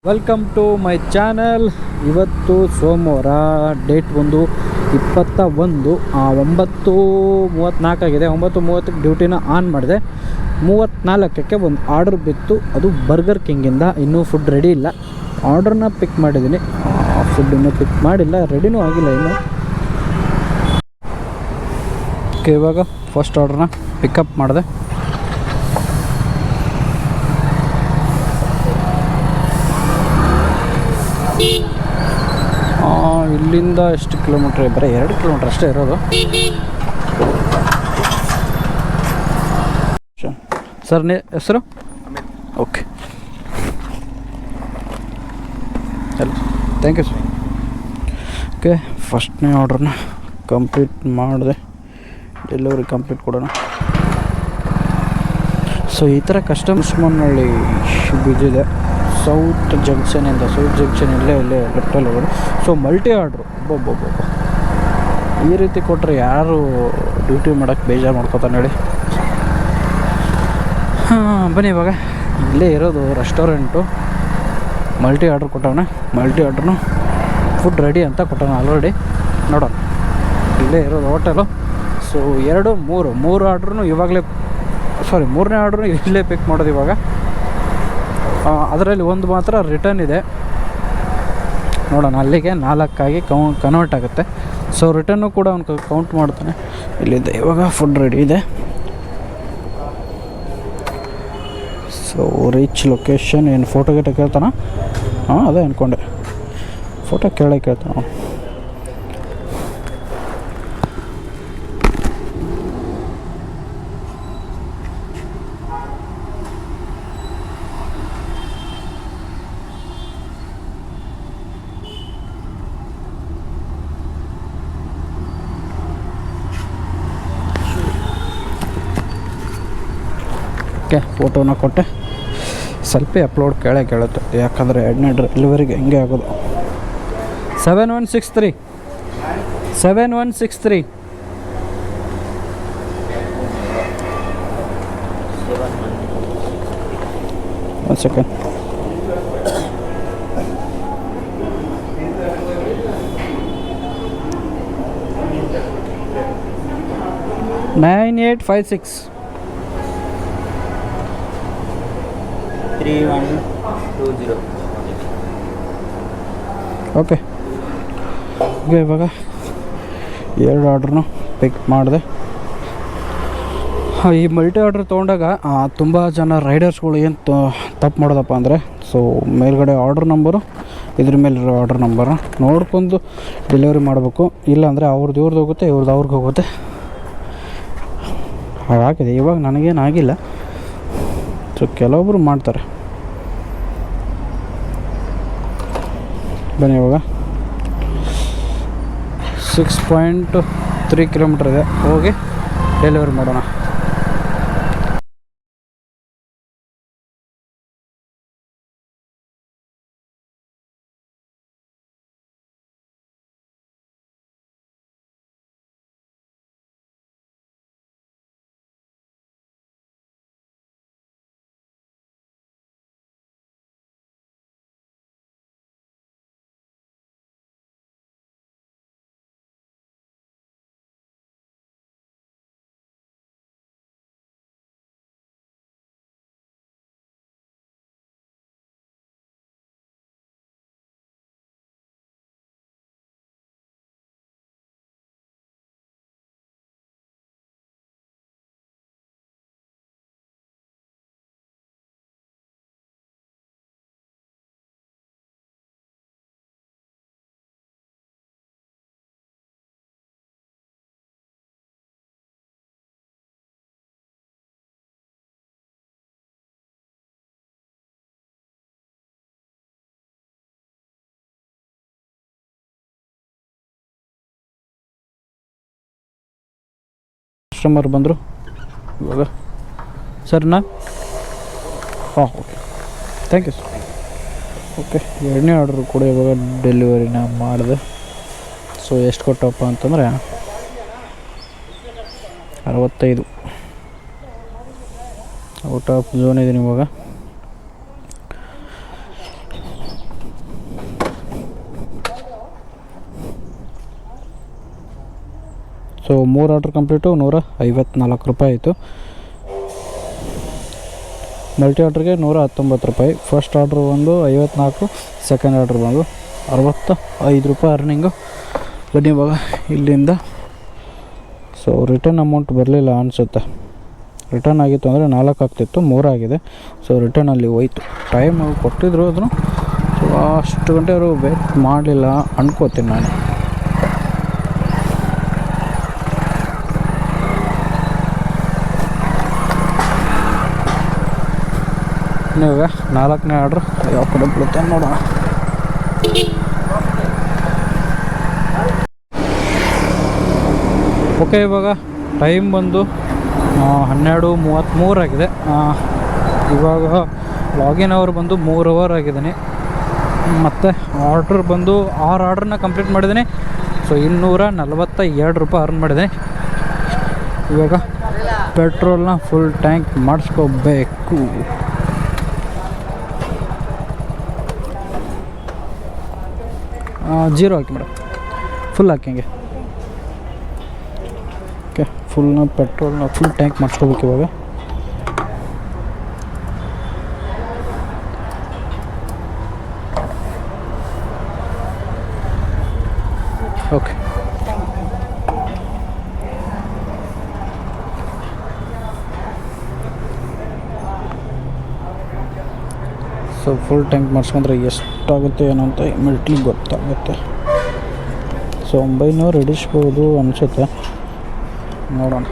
Welcome to my channel. ಇವತ್ತು ಸೋಮವಾರ, date ಬಂದು 21/9:34 ಆಗಿದೆ. 9:30ಕ್ಕೆ ಡ್ಯೂಟಿನ ಆನ್ ಮಾಡಿದೆ. 34ಕ್ಕೆ ಒಂದು ಆರ್ಡರ್ ಬಿತ್ತು, ಅದು ಬರ್ಗರ್ ಕಿಂಗಿಂದ. ಇನ್ನೂ ಫುಡ್ ರೆಡಿ ಇಲ್ಲ. ಆರ್ಡ್ರನ್ನ ಪಿಕ್ ಮಾಡಿದ್ದೀನಿ, ಫುಡ್ ಇನ್ನೂ ಪಿಕ್ ಮಾಡಿಲ್ಲ, ರೆಡಿನೂ ಆಗಿಲ್ಲ ಇನ್ನು. ಓಕೆ, ಇವಾಗ ಫಸ್ಟ್ ಆರ್ಡ್ರನ್ನ ಪಿಕಪ್ ಮಾಡಿದೆ. ಇಲ್ಲಿಂದ ಎಷ್ಟು ಕಿಲೋಮೀಟ್ರ್? ಬರೀ 2 ಕಿಲೋಮೀಟ್ರ್ ಅಷ್ಟೇ ಇರೋದು. ಸರ್ ಹೆಸರು? Okay, hello, thank you sir. Okay, ಫಸ್ಟ್ನೇ ಆರ್ಡ್ರನ್ನ ಕಂಪ್ಲೀಟ್ ಮಾಡಿದೆ. ಡೆಲಿವರಿ ಕಂಪ್ಲೀಟ್ ಕೊಡೋಣ. ಸೊ ಈ ಥರ ಕಸ್ಟಮರ್ಸ್ಮನ್ನಳ್ಳಿ ಬಿದ್ದಿದೆ. ಸೌತ್ ಜಂಕ್ಷನ್ ಇಲ್ಲೇ ಲೆಫ್ಟಲ್ಲಿ ಹೋಗೋದು. ಸೊ ಮಲ್ಟಿ ಆರ್ಡ್ರು, ಒಬ್ಬೊಬ್ಬ ಈ ರೀತಿ ಕೊಟ್ಟರೆ ಯಾರು ಡ್ಯೂಟಿ ಮಾಡೋಕ್ಕೆ ಬೇಜಾರು ಮಾಡ್ಕೊತಾನೆ ಹೇಳಿ. ಬನ್ನಿ, ಇವಾಗ ಇಲ್ಲೇ ಇರೋದು ರೆಸ್ಟೋರೆಂಟು. ಮಲ್ಟಿ ಆರ್ಡ್ರ್ ಕೊಟ್ಟವನೆ. ಮಲ್ಟಿ ಆರ್ಡ್ರು ಫುಡ್ ರೆಡಿ ಅಂತ ಕೊಟ್ಟವನೆ ಆಲ್ರೆಡಿ. ನೋಡೋಣ, ಇಲ್ಲೇ ಇರೋದು ಹೋಟೆಲು. ಸೊ 2, 3 ಆರ್ಡ್ರೂ ಇವಾಗಲೇ, ಮೂರನೇ ಆರ್ಡ್ರೂ ಇಲ್ಲೇ ಪಿಕ್ ಮಾಡೋದು ಇವಾಗ. ಅದರಲ್ಲಿ ಒಂದು ಮಾತ್ರ ರಿಟರ್ನ್ ಇದೆ. ನೋಡೋಣ, ಅಲ್ಲಿಗೆ 4 ಕನ್ವರ್ಟ್ ಆಗುತ್ತೆ. ಸೊ ರಿಟರ್ನು ಕೂಡ ಅವ್ನು ಕೌಂಟ್ ಮಾಡ್ತಾನೆ. ಇಲ್ಲಿದೆ ಇವಾಗ ಫುಡ್ ರೆಡಿ ಇದೆ. So reach location. ಏನು ಫೋಟೋ ಗಿಟ ಕೇಳ್ತಾನ? ಅದೇ ಅಂದ್ಕೊಂಡೆ, ಫೋಟೋ ಕೇಳ್ತಾನ ಅವನು. ಓಕೆ, ಫೋಟೋನ ಕೊಟ್ಟೆ. ಸೆಲ್ಫಿ ಅಪ್ಲೋಡ್ ಕೇಳುತ್ತೆ, ಯಾಕಂದರೆ 2ನೇ ಡೆಲಿವರಿಗೆ ಹೆಂಗೆ ಆಗೋದು. 7163 1 ಸೆಕೆಂಡ್. $9856 3120. ಓಕೆ, ಇವಾಗ 2 ಆರ್ಡ್ರನ್ನು ಪಿಕ್ ಮಾಡಿದೆ. ಈ ಮಲ್ಟಿ ಆರ್ಡ್ರ್ ತೊಗೊಂಡಾಗ ತುಂಬ ಜನ ರೈಡರ್ಸ್ಗಳು ಏನು ತಪ್ಪು ಮಾಡೋದಪ್ಪ ಅಂದರೆ, ಸೊ ಮೇಲ್ಗಡೆ ಆರ್ಡ್ರ್ ನಂಬರು, ಇದ್ರ ಮೇಲಿರೋ ಆರ್ಡ್ರ್ ನಂಬರು ನೋಡ್ಕೊಂಡು ಡೆಲಿವರಿ ಮಾಡಬೇಕು. ಇಲ್ಲಾಂದರೆ ಅವ್ರದ್ದು ಇವ್ರದ್ದು ಹೋಗುತ್ತೆ, ಇವ್ರದ್ದು ಅವ್ರಿಗೆ ಹೋಗುತ್ತೆ. ಹಾಗಾಗಿದೆ. ಇವಾಗ ನನಗೇನಾಗಿಲ್ಲ. ಸೊ ಕೆಲವೊಬ್ಬರು ಮಾಡ್ತಾರೆ. ಬನ್ನಿ, ಇವಾಗ 6.3 ಕಿಲೋಮೀಟ್ರ್ ಇದೆ, ಹೋಗಿ ಡೆಲಿವರಿ ಮಾಡೋಣ. ಕಸ್ಟಮರ್ ಬಂದರು ಇವಾಗ. ಸರ್ನಾ? Okay, thank you sir. Okay, 2ನೇ ಆರ್ಡ್ರು ಕೂಡ ಇವಾಗ ಡೆಲಿವರಿನ ಮಾಡಿದೆ. ಸೊ ಎಷ್ಟು ಕೊಟ್ಟಪ್ಪ ಅಂತಂದರೆ 65. ಔಟ್ ಆಫ್ ಝೋನ್ ಇದೀನಿ ಇವಾಗ. ಸೊ 3 ಆರ್ಡ್ರ್ ಕಂಪ್ಲೀಟು ₹154 ಆಯಿತು. ಮಲ್ಟಿ ಆರ್ಡ್ರಿಗೆ ₹119. ಫಸ್ಟ್ ಆರ್ಡ್ರ್ ಬಂದು 54, ಸೆಕೆಂಡ್ ಆರ್ಡ್ರ್ ಬಂದು ₹65 ಅರ್ನಿಂಗು. ಬನ್ನಿ ಇವಾಗ ಇಲ್ಲಿಂದ. ಸೊ ರಿಟರ್ನ್ ಅಮೌಂಟ್ ಬರಲಿಲ್ಲ ಅನಿಸುತ್ತೆ. ರಿಟರ್ನ್ ಆಗಿತ್ತು ಅಂದರೆ 4 ಆಗ್ತಿತ್ತು, 3 ಆಗಿದೆ. ಸೊ ರಿಟರ್ನಲ್ಲಿ ಹೋಯ್ತು. ಟೈಮ್ ಕೊಟ್ಟಿದ್ರು ಅದನ್ನು. ಸೊ ಅಷ್ಟು ಗಂಟೆ ಅವರು ವೇಟ್ ಮಾಡಲಿಲ್ಲ ಅನ್ಕೋತೀನಿ ನಾನು. ಇವಾಗ 4ನೇ ಆರ್ಡ್ರ್ ಯಾವ ಕಡೆ ಬೀಳುತ್ತೆ ನೋಡೋಣ. ಓಕೆ, ಇವಾಗ ಟೈಮ್ ಬಂದು 12:33 ಆಗಿದೆ. ಇವಾಗ ಲಾಗಿನ್ ಅವರ್ ಬಂದು 3 ಅವರ್ ಆಗಿದ್ದೀನಿ. ಮತ್ತು ಆರ್ಡ್ರ್ ಬಂದು 6 ಆರ್ಡ್ರನ್ನ ಕಂಪ್ಲೀಟ್ ಮಾಡಿದ್ದೀನಿ. ಸೊ ₹242 ಅರ್ನ್ ಮಾಡಿದ್ದೀನಿ. ಇವಾಗ ಪೆಟ್ರೋಲ್ನ ಫುಲ್ ಟ್ಯಾಂಕ್ ಮಾಡಿಸ್ಕೋಬೇಕು. ಜೀರೋ ಹಾಕಿ ಮೇಡಮ್, ಫುಲ್ ಹಾಕಿ ಹಂಗೆ. ಓಕೆ, ಪೆಟ್ರೋಲ್ನ ಫುಲ್ ಟ್ಯಾಂಕ್ ಮಾಡಿಸ್ಕೋಬೇಕು ಇವಾಗ. ಓಕೆ, ಸೊ ಫುಲ್ ಟ್ಯಾಂಕ್ ಮಾಡಿಸ್ಕೊಂಡ್ರೆ ಎಷ್ಟಾಗುತ್ತೆ ಏನೋ ಅಂತ ಇಮಿಡಿಯೇಟ್ಲಿ ಗೊತ್ತಾಗುತ್ತೆ. ಸೊ 900 ಹಿಡಿಸ್ಬೋದು ಅನಿಸುತ್ತೆ, ನೋಡೋಣ.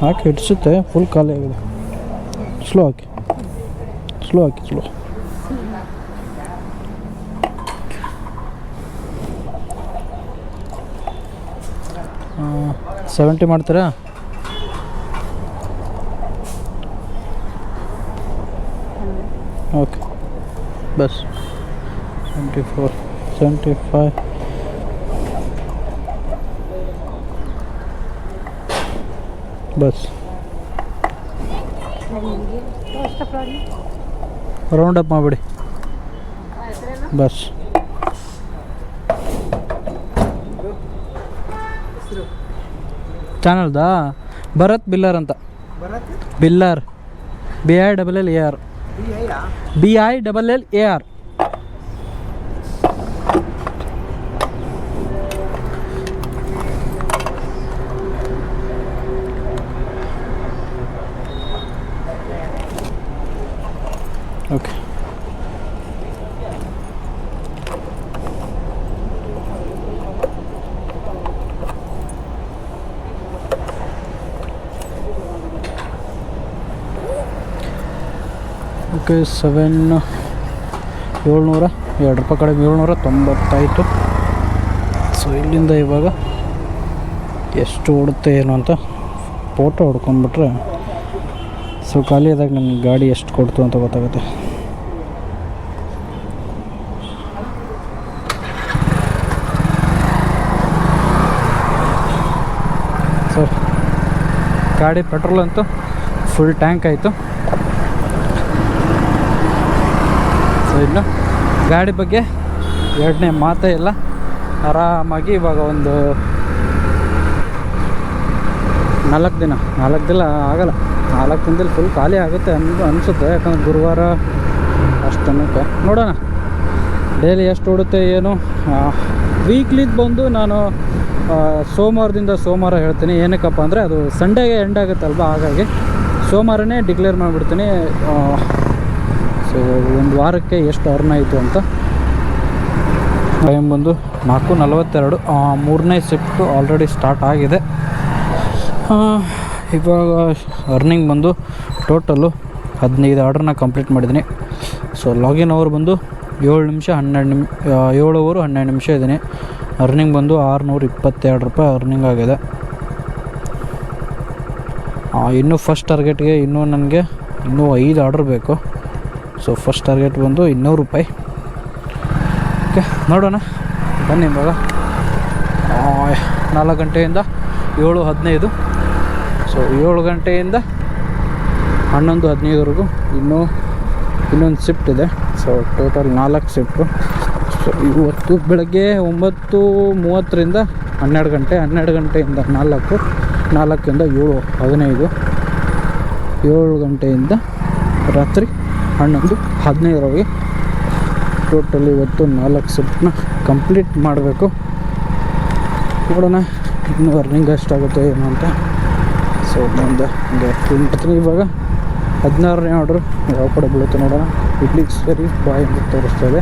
ಹಾಕಿ ಹಿಡಿಸುತ್ತೆ, ಫುಲ್ ಖಾಲಿ ಆಗಿದೆ. ಸ್ಲೋ ಹಾಕಿ. 70 ಮಾಡ್ತೀರಾ? Okay, bus 74, 75. Bus round up ಮಾಡಿಬಿಡಿ. ಬಸ್ ಚಾನಲ್ದಾ ಭರತ್ ಬಿಲ್ಲರ್ ಅಂತ. Biller, BILLAR. BILLAR. Okay, okay. 700 ₹2 ಕಡಿಮೆ ₹790 ಆಯಿತು. ಸೊ ಇಲ್ಲಿಂದ ಇವಾಗ ಎಷ್ಟು ಓಡುತ್ತೆ ಏನು ಅಂತ ಫೋಟೋ ಹೊಡ್ಕೊಂಡ್ಬಿಟ್ರೆ ಸೊ ಖಾಲಿ ಆದಾಗ ನನ್ನ ಗಾಡಿ ಎಷ್ಟು ಕೊಡ್ತು ಅಂತ ಗೊತ್ತಾಗುತ್ತೆ. ಸೊ ಗಾಡಿ ಪೆಟ್ರೋಲ್ ಅಂತೂ ಫುಲ್ ಟ್ಯಾಂಕ್ ಆಯಿತು. ಸೊ ಇನ್ನು ಗಾಡಿ ಬಗ್ಗೆ ಎರಡನೇ ಮಾತೇ ಇಲ್ಲ. ಆರಾಮಾಗಿ ಇವಾಗ ಒಂದು 4 ದಿನ ಆಗಲ್ಲ, 4 ದಿನದಲ್ಲಿ ಫುಲ್ ಖಾಲಿ ಆಗುತ್ತೆ ಅನಿಸುತ್ತೆ. ಯಾಕಂದರೆ ಗುರುವಾರ ಅಷ್ಟನ್ನಕ್ಕೆ ನೋಡೋಣ ಡೈಲಿ ಎಷ್ಟು ಓಡುತ್ತೆ ಏನು. ವೀಕ್ಲಿದು ಬಂದು ನಾನು ಸೋಮವಾರದಿಂದ ಸೋಮವಾರ ಹೇಳ್ತೀನಿ. ಏನಕ್ಕಪ್ಪ ಅಂದರೆ ಅದು ಸಂಡೇಗೆ ಎಂಡ್ ಆಗುತ್ತಲ್ವ, ಹಾಗಾಗಿ ಸೋಮವಾರನೇ ಡಿಕ್ಲೇರ್ ಮಾಡಿಬಿಡ್ತೀನಿ. ಸೊ ಒಂದು ವಾರಕ್ಕೆ ಎಷ್ಟು ಅರ್ನ್ ಆಯಿತು ಅಂತ. ಟೈಮ್ ಬಂದು 4:42. 3ನೇ ಶಿಫ್ಟು ಆಲ್ರೆಡಿ ಸ್ಟಾರ್ಟ್ ಆಗಿದೆ. ಇವಾಗ ಅರ್ನಿಂಗ್ ಬಂದು ಟೋಟಲು 15 ಆರ್ಡ್ರನ್ನ ಕಂಪ್ಲೀಟ್ ಮಾಡಿದ್ದೀನಿ. ಸೊ ಲಾಗಿನ್ ಅವರ್ ಬಂದು 7 ನಿಮಿಷ 7 ಅವರು 12 ನಿಮಿಷ ಇದ್ದೀನಿ. ಅರ್ನಿಂಗ್ ಬಂದು ₹622 ಅರ್ನಿಂಗ್ ಆಗಿದೆ. ಇನ್ನೂ ಫಸ್ಟ್ ಟಾರ್ಗೆಟ್ಗೆ ಇನ್ನೂ ನನಗೆ 5 ಆರ್ಡ್ರ್ ಬೇಕು. ಸೊ ಫಸ್ಟ್ ಟಾರ್ಗೆಟ್ ಬಂದು 200 ರೂಪಾಯಿ. ಓಕೆ ನೋಡೋಣ ಬನ್ನಿ ಇವಾಗ 4 ಗಂಟೆಯಿಂದ 7:15. ಸೊ 7 ಗಂಟೆಯಿಂದ 11:15ವರೆಗೂ ಇನ್ನೊಂದು ಶಿಫ್ಟ್ ಇದೆ. So total 4 shift. ಸೊ ಇವತ್ತು ಬೆಳಗ್ಗೆ 9:30ರಿಂದ 12 ಗಂಟೆ, 12 ಗಂಟೆಯಿಂದ 4, 4ರಿಂದ 7:15, 7 ಗಂಟೆಯಿಂದ ರಾತ್ರಿ 11:15ರವರೆಗೆ ಟೋಟಲ್ ಇವತ್ತು 4 ಶಿಫ್ಟ್ನ ಕಂಪ್ಲೀಟ್ ಮಾಡಬೇಕು. ನೋಡೋಣ ಇನ್ನೂ ಅರ್ನಿಂಗ್ ಎಷ್ಟಾಗುತ್ತೆ ಏನು ಅಂತ. ಸೊ ಮುಂದೆ ಹಿಂಗೆ ಇವಾಗ 16ನೇ ಆರ್ಡ್ರು ಯಾವ ಕಡೆ ಬೀಳುತ್ತೆ ನೋಡೋಣ. ಇಡ್ಲಿ ಸರಿ ಬಾಯ್ ಅಂತ ತೋರಿಸ್ತಾ ಇದೆ.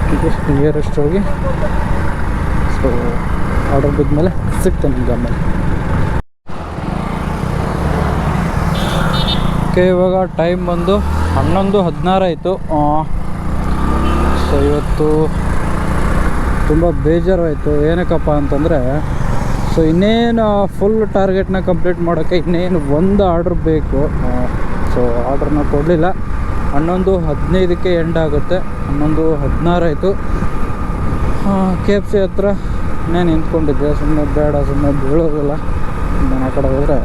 ಹೀಗೆ ನಿಯರೆಸ್ಟ್ ಹೋಗಿ ಸೊ ಆರ್ಡರ್ ಬಿದ್ಮೇಲೆ ಸಿಗ್ತೇನೆ ನಿಮ್ಗೆ ಆಮೇಲೆ. ಓಕೆ ಇವಾಗ ಟೈಮ್ ಬಂದು 11:16 ಆಯಿತು. ಸೊ ಇವತ್ತು ತುಂಬ ಬೇಜಾರಾಯಿತು. ಏನಕ್ಕಪ್ಪ ಅಂತಂದರೆ ಸೊ ಇನ್ನೇನು ಫುಲ್ ಟಾರ್ಗೆಟ್ನ ಕಂಪ್ಲೀಟ್ ಮಾಡೋಕ್ಕೆ ಇನ್ನೇನು ಒಂದು ಆರ್ಡ್ರ್ ಬೇಕು. ಸೊ ಆರ್ಡ್ರನ್ನ ಕೊಡಲಿಲ್ಲ. 11:15ಕ್ಕೆ ಎಂಡ್ ಆಗುತ್ತೆ. 11:16 ಆಯಿತು. KFC ಹತ್ರ ನಾನು ನಿಂತ್ಕೊಂಡಿದ್ದೆ. ಸುಮ್ಮನೆ ಬೇಡ, ಸುಮ್ಮನೆ ಬೀಳೋದಿಲ್ಲ, ನಾನು ಆ ಕಡೆ ಹೋದರೆ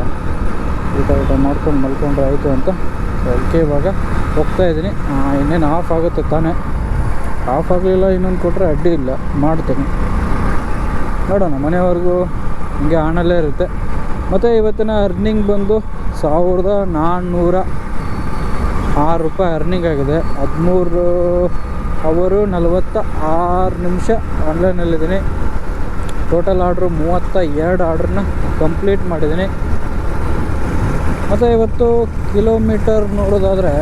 ಊಟ ಮಾಡ್ಕೊಂಡು ಮಲ್ಕೊಂಡ್ರೆ ಆಯಿತು ಅಂತ. ಸೊ ಅದಕ್ಕೆ ಇವಾಗ ಹೋಗ್ತಾಯಿದ್ದೀನಿ. ಇನ್ನೇನು ಆಫ್ ಆಗುತ್ತೆ ತಾನೇ. ಆಫ್ ಆಗಲಿಲ್ಲ ಇನ್ನೊಂದು ಕೊಟ್ಟರೆ ಅಡ್ಡಿ ಇಲ್ಲ, ಮಾಡ್ತೀನಿ. ನೋಡೋಣ ಮನೆವರೆಗೂ ಹಿಂಗೆ ಆನಲ್ಲೇ ಇರುತ್ತೆ. ಮತ್ತು ಇವತ್ತಿನ ಅರ್ನಿಂಗ್ ಬಂದು 1406 ರೂಪಾಯಿ ಅರ್ನಿಂಗ್ ಆಗಿದೆ. 13 ಅವರು 46 ನಿಮಿಷ ಆನ್ಲೈನಲ್ಲಿದ್ದೀನಿ. ಟೋಟಲ್ ಆರ್ಡ್ರು 32 ಆರ್ಡ್ರನ್ನ ಕಂಪ್ಲೀಟ್ ಮಾಡಿದ್ದೀನಿ. ಮತ್ತು ಇವತ್ತು ಕಿಲೋಮೀಟರ್ ನೋಡೋದಾದರೆ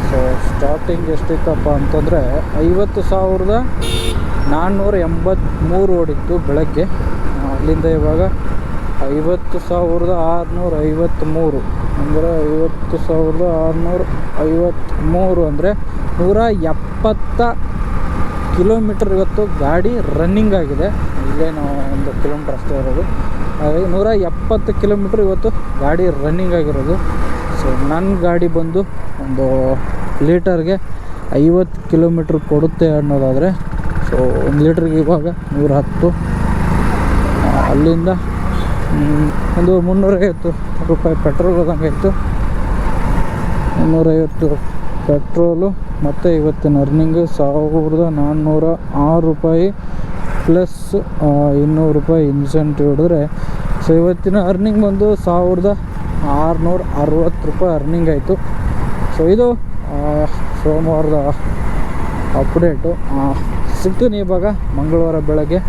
ಸೊ ಸ್ಟಾರ್ಟಿಂಗ್ ಎಷ್ಟಿತ್ತಪ್ಪ ಅಂತಂದರೆ 50,483 ಓಡಿತ್ತು ಬೆಳಗ್ಗೆ. ಅಲ್ಲಿಂದ ಇವಾಗ 50,653 ಅಂದರೆ 50,653 ಅಂದರೆ 170 ಕಿಲೋಮೀಟರ್ ಇವತ್ತು ಗಾಡಿ ರನ್ನಿಂಗ್ ಆಗಿದೆ. ಇಲ್ಲೇನೋ 1 ಕಿಲೋಮೀಟ್ರ್ ಅಷ್ಟೇ ಇರೋದು. ಹಾಗಾಗಿ 170 ಕಿಲೋಮೀಟ್ರ್ ಇವತ್ತು ಗಾಡಿ ರನ್ನಿಂಗ್ ಆಗಿರೋದು. ಸೊ ನನ್ನ ಗಾಡಿ ಬಂದು ಒಂದು ಲೀಟರ್ಗೆ 50 ಕಿಲೋಮೀಟ್ರ್ ಕೊಡುತ್ತೆ ಅನ್ನೋದಾದರೆ ಸೊ 1 ಲೀಟ್ರಿಗೆ ಇವಾಗ 110. ಅಲ್ಲಿಂದ ಒಂದು 350 ರೂಪಾಯಿ ಪೆಟ್ರೋಲ್ ಹೋದಂಗೆ ಇತ್ತು. 350 ಪೆಟ್ರೋಲು ಮತ್ತು ಇವತ್ತಿನ ಅರ್ನಿಂಗು 1406 ರೂಪಾಯಿ ಪ್ಲಸ್ 200 ರೂಪಾಯಿ ಇನ್ಸೆಂಟಿವ್ ಹಿಡಿದ್ರೆ ಸೊ ಇವತ್ತಿನ ಅರ್ನಿಂಗ್ ಬಂದು 1660 ರೂಪಾಯಿ ಅರ್ನಿಂಗ್ ಆಯಿತು. ಸೊ ಇದು ಸೋಮವಾರದ ಅಪ್ಡೇಟು. ಸಿಗ್ತೀನಿ ಇವಾಗ ಮಂಗಳವಾರ ಬೆಳಗ್ಗೆ